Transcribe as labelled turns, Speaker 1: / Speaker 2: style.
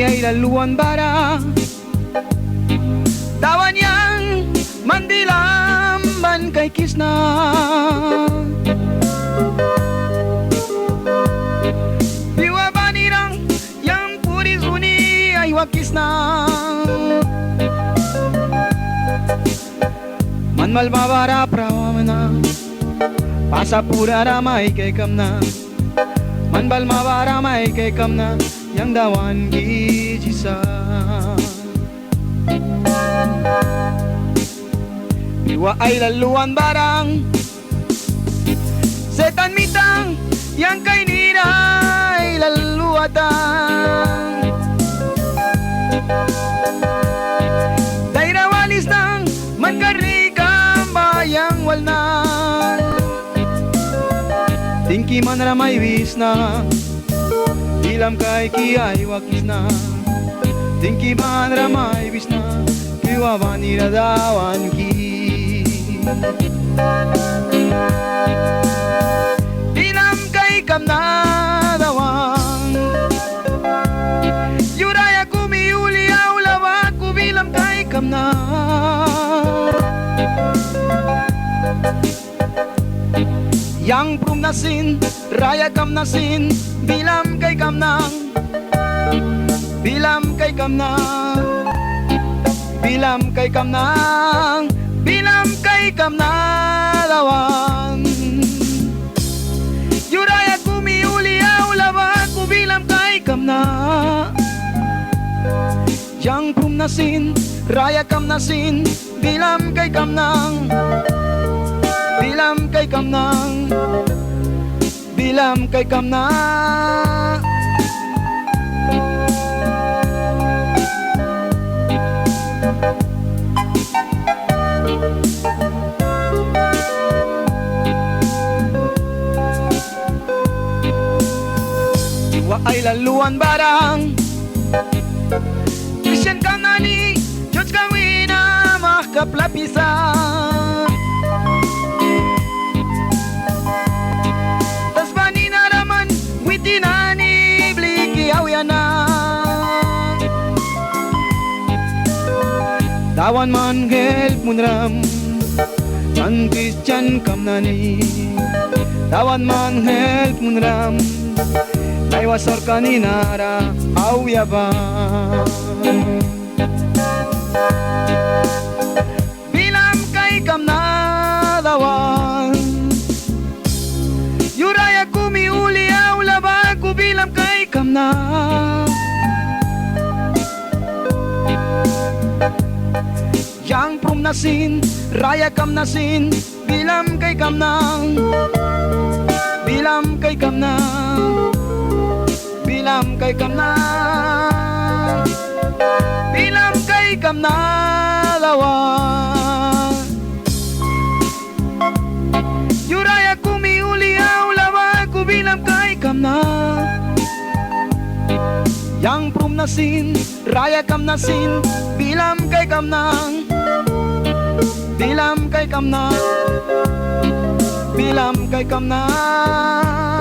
Speaker 1: ay laluan bara tawan yang mandilamban kay kisna diwa banirang yang puri suni ay wakisna manmal mabara prawamana pasapura ramai kay kamna manbal mabara mai kay kamna yang dawan gijisa diwa ay laluan barang setan mitang yang kay nira ay laluatan daira walis nang magkarikam bayang walnan tingki man ramay wisna ilam kay kiyay wakisna tingki man ramay wisna kiwawan iradawan ki ilam kay kamna dawan yuraya kumiuli aulawa kubilam kay kamna yang prum nasin raya kam nasin bilam kay kamnang bilam kay kamnang bilam kay kamnang bilam kay kamnalawan yuraya kumiuli aulawa kubilam kay kamna yang prum nasin raya kam nasin bilam kay kamnang bilam kay kamnang bilam kay kamnang diwa ay laluan barang Christian kamnani Diyos kawina makaplapisan tinani bliki awyana tawan man help munram man Christian kamnani tawan man help munram naywasor kaninara awyaban bilam kay kamna dawan yuraya kumiuli aulaba kubilam kay kamna yang prum nasin raya kam nasin bilam kay kamnang bilam kay kamnang bilam kay kamnang bilam kay kamnalawan yuraya kumiuli aulawa kubilam kay kamna yang prum nasin raya kam nasin bilam kay kamnang bilam kay kamnang bilam kay kamnang